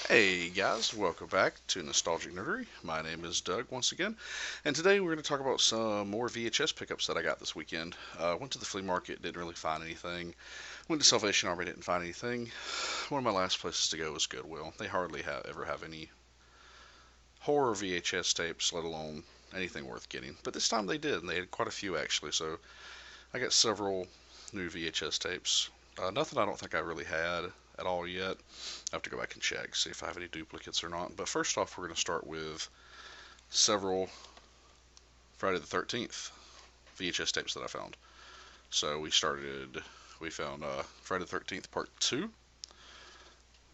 Hey guys, welcome back to Nostalgic Nerdery. My name is Doug once again, and today we're going to talk about some more VHS pickups that I got this weekend. Went to the flea market, didn't really find anything. Went to Salvation Army, didn't find anything. One of my last places to go was Goodwill. They hardly ever have any horror VHS tapes, let alone anything worth getting. But this time they did, and they had quite a few actually. So I got several new VHS tapes. Nothing I don't think I really had at all yet. I have to go back and check, see if I have any duplicates or not. But first off, we're going to start with several Friday the 13th VHS tapes that I found. So we found Friday the 13th Part 2,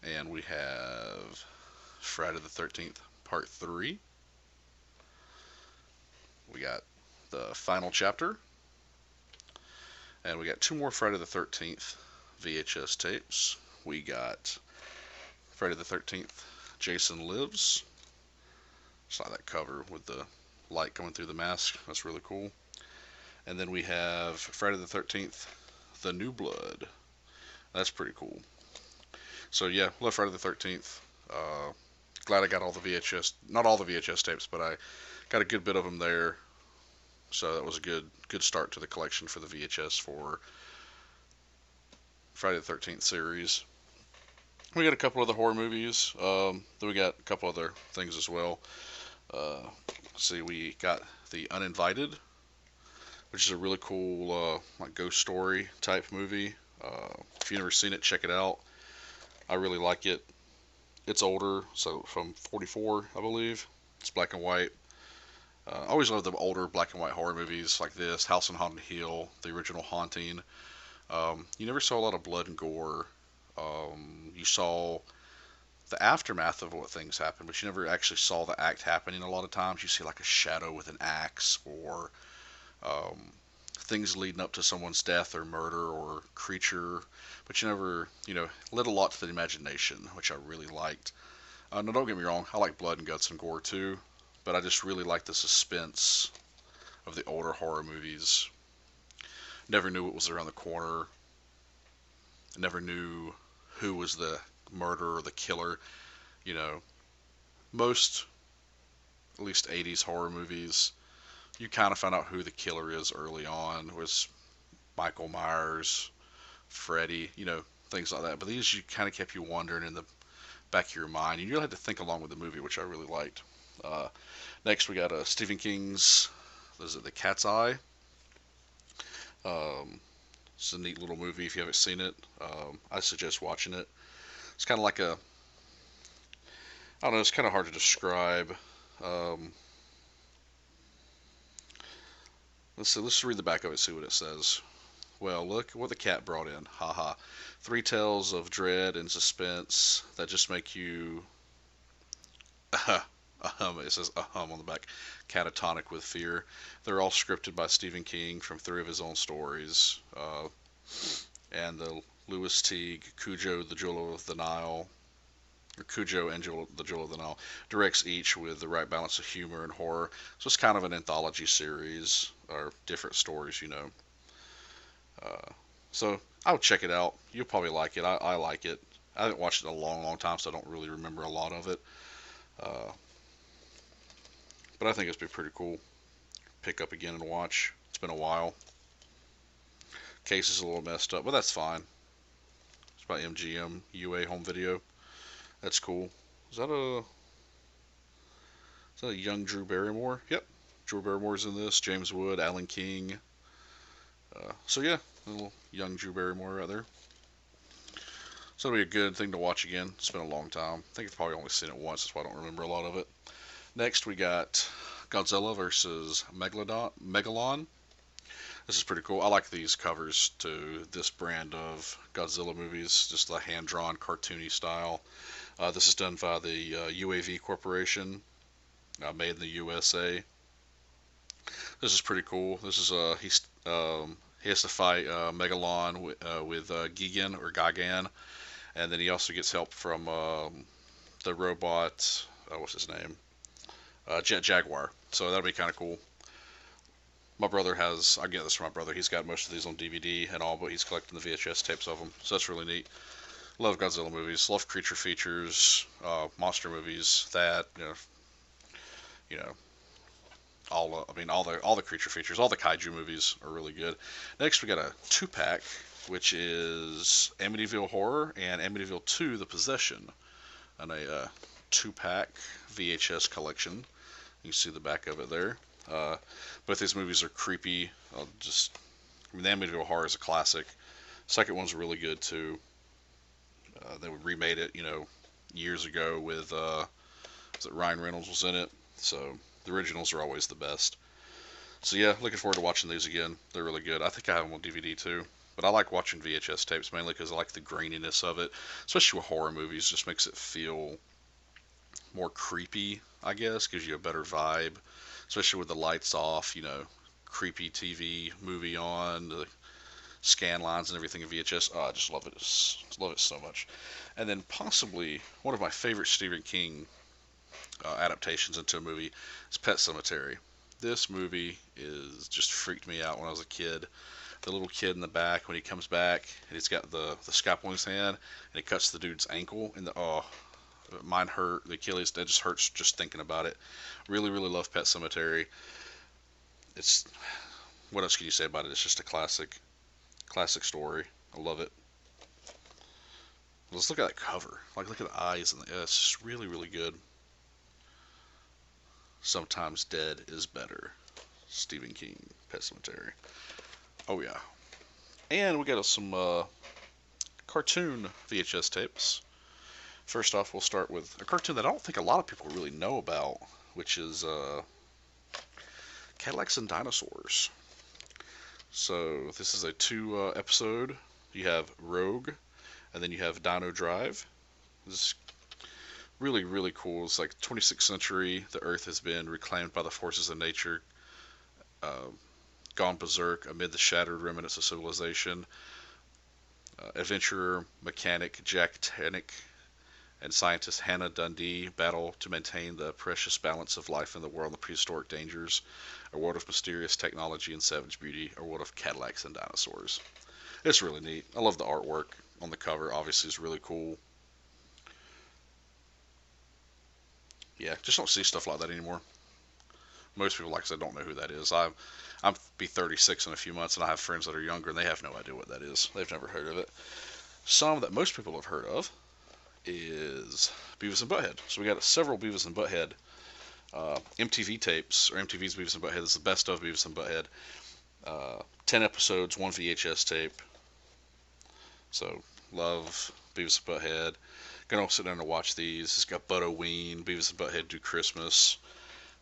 and we have Friday the 13th Part 3. We got the final chapter, and we got two more Friday the 13th VHS tapes. We got Friday the 13th Jason Lives. It's not that cover with the light coming through the mask. That's really cool. And then we have Friday the 13th The New Blood. That's pretty cool. So yeah, love Friday the 13th. Glad I got all the VHS, not all the VHS tapes, but I got a good bit of them there. So that was a good start to the collection for the VHS for Friday the 13th series. We got a couple other horror movies. Then we got a couple other things as well. See, we got The Uninvited, which is a really cool like ghost story type movie. If you've never seen it, check it out. I really like it. It's older, so from '44, I believe. It's black and white. I always love the older black and white horror movies like this, House on Haunted Hill, the original Haunting. You never saw a lot of blood and gore. You saw the aftermath of what things happened, but you never actually saw the act happening. A lot of times you see like a shadow with an axe or um, things leading up to someone's death or murder or creature, but you never, led a lot to the imagination, which I really liked. Now, don't get me wrong, I like blood and guts and gore too, but I just really like the suspense of the older horror movies. Never knew what was around the corner. Never knew who was the murderer or the killer. You know, most, at least 80s horror movies, you kind of find out who the killer is early on. It was Michael Myers, Freddy, things like that. But these you kind of kept you wondering in the back of your mind. And you really had to think along with the movie, which I really liked. Uh, Next, we got Stephen King's, is it The Cat's Eye? Um, it's a neat little movie if you haven't seen it. I suggest watching it. It's kind of like I don't know, it's kind of hard to describe. Um, let's see, let's read the back of it, see what it says. Well, look what the cat brought in. Haha. Three tales of dread and suspense that just make you it says on the back, catatonic with fear. They're all scripted by Stephen King from three of his own stories. And the Lewis Teague, Cujo, the Jewel of the Nile, or Cujo and the Jewel of the Nile, directs each with the right balance of humor and horror. So it's kind of an anthology series, or different stories. Uh, so I would check it out. You'll probably like it. I like it. I haven't watched it in a long, long time, so I don't really remember a lot of it. Uh, but I think it's been pretty cool. Pick up again and watch. It's been a while. Case is a little messed up, but that's fine. It's by MGM UA Home Video. That's cool. Is that a young Drew Barrymore? Yep, Drew Barrymore's in this. James Wood, Alan King. So yeah, a little young Drew Barrymore right there. So it'll be a good thing to watch again. It's been a long time. I think I've probably only seen it once. That's why I don't remember a lot of it. Next, we got Godzilla versus Megalon. This is pretty cool. I like these covers to this brand of Godzilla movies, just the hand-drawn, cartoony style. This is done by the UAV Corporation, made in the USA. This is pretty cool. This is he has to fight Megalon with Gigan or Gagan, and then he also gets help from the robot. What's his name? Jet Jaguar. So that'll be kind of cool. My brother I get this from my brother. He's got most of these on DVD and all, but he's collecting the VHS tapes of them. So that's really neat. Love Godzilla movies. Love creature features, monster movies. That you know, all the creature features, all the kaiju movies are really good. Next, we got a two-pack, which is Amityville Horror and Amityville 2: The Possession, and a two-pack VHS collection. You can see the back of it there. Both these movies are creepy. The Amityville Horror is a classic. Second one's really good too. They remade it, years ago with was it Ryan Reynolds was in it. So the originals are always the best. So yeah, looking forward to watching these again. They're really good. I think I have them on DVD too. But I like watching VHS tapes mainly because I like the graininess of it, especially with horror movies. Just makes it feel more creepy, I guess. Gives you a better vibe, especially with the lights off. Creepy TV movie on, the scan lines and everything in VHS. Oh, I just love it. Love it so much. And then possibly one of my favorite Stephen King adaptations into a movie is Pet Sematary. This movie is just freaked me out when I was a kid. The little kid in the back, when he comes back and he's got the scalpel in his hand and he cuts the dude's ankle and mine hurt, the Achilles, that just hurts just thinking about it. Really, really love Pet Sematary. It's, what else can you say about it? It's just a classic story. I love it. Let's look at that cover. Look at the eyes and it's just really, really good. Sometimes dead is better. Stephen King, Pet Sematary. Oh yeah. And we got some cartoon VHS tapes. First off, we'll start with a cartoon that I don't think a lot of people really know about, which is Cadillacs and Dinosaurs. So this is a two episode. You have Rogue, and then you have Dino Drive. This is really, really cool. It's like 26th century. The Earth has been reclaimed by the forces of nature, gone berserk amid the shattered remnants of civilization. Adventurer, mechanic Jack Tannick, and scientist Hannah Dundee battle to maintain the precious balance of life in the world of prehistoric dangers, a world of mysterious technology and savage beauty, a world of Cadillacs and dinosaurs. It's really neat. I love the artwork on the cover. Obviously, it's really cool. Yeah, just don't see stuff like that anymore. Most people, like I said, don't know who that is. I'll be 36 in a few months, and I have friends that are younger, and they have no idea what that is. They've never heard of it. Some that most people have heard of is Beavis and Butthead. So we got several Beavis and Butthead MTV tapes, or MTV's Beavis and Butthead. This is the best of Beavis and Butthead. 10 episodes, 1 VHS tape. So, love Beavis and Butthead. Gonna sit down and watch these. It's got Butterween, Beavis and Butthead Do Christmas.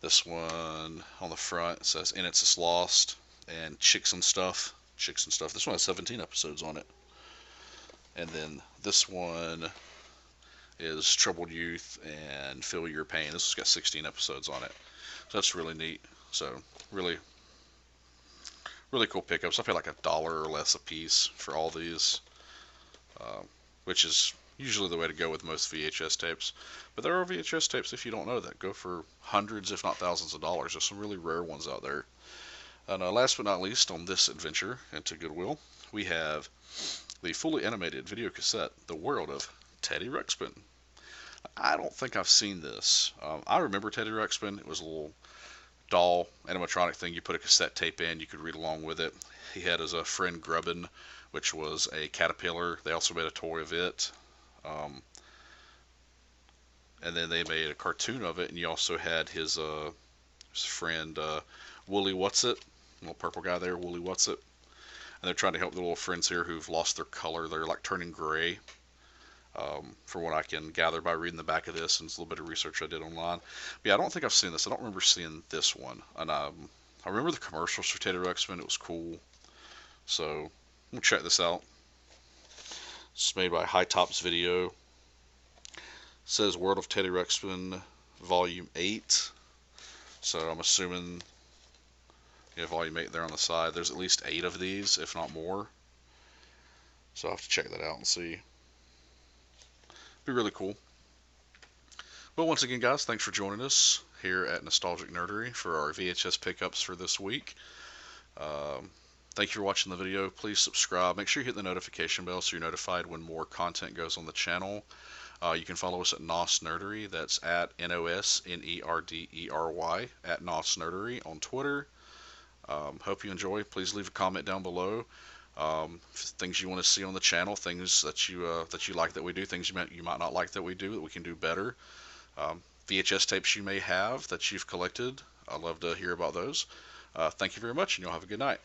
This one on the front says In It's Lost, and Chicks and Stuff. This one has 17 episodes on it. And then this one is Troubled Youth and Feel Your Pain. This has got 16 episodes on it. So that's really neat. So really, really cool pickups. I pay like $1 or less a piece for all these, which is usually the way to go with most VHS tapes. But there are VHS tapes, if you don't know that, go for hundreds, if not thousands of dollars. There's some really rare ones out there. And last but not least, on this adventure into Goodwill, we have the fully animated video cassette, The World of Teddy Ruxpin. I don't think I've seen this. I remember Teddy Ruxpin. It was a little doll animatronic thing. You put a cassette tape in, you could read along with it. He had his friend Grubbin, which was a caterpillar. They also made a toy of it. And then they made a cartoon of it, and you also had his friend Wooly What's-It, little purple guy there, Wooly What's-It. And they're trying to help the little friends here who've lost their color. They're like turning gray, from what I can gather by reading the back of this and a little bit of research I did online. But yeah, I don't think I've seen this. I don't remember seeing this one. And I remember the commercials for Teddy Ruxpin. It was cool. So we'll check this out. It's made by High Tops Video. It says World of Teddy Ruxpin Volume 8. So I'm assuming Volume 8 there on the side. There's at least 8 of these, if not more. So I'll have to check that out and see. Be really cool. Well, once again, guys, thanks for joining us here at Nostalgic Nerdery for our VHS pickups for this week. Thank you for watching the video. Please subscribe. Make sure you hit the notification bell so you're notified when more content goes on the channel. You can follow us at NOS Nerdery. That's at NOSNERDERY at NOS Nerdery on Twitter. Hope you enjoy. Please leave a comment down below. Things you want to see on the channel, things that you like that we do, things you might not like that we do that we can do better. VHS tapes you may have that you've collected. I'd love to hear about those. Thank you very much, and you'll have a good night.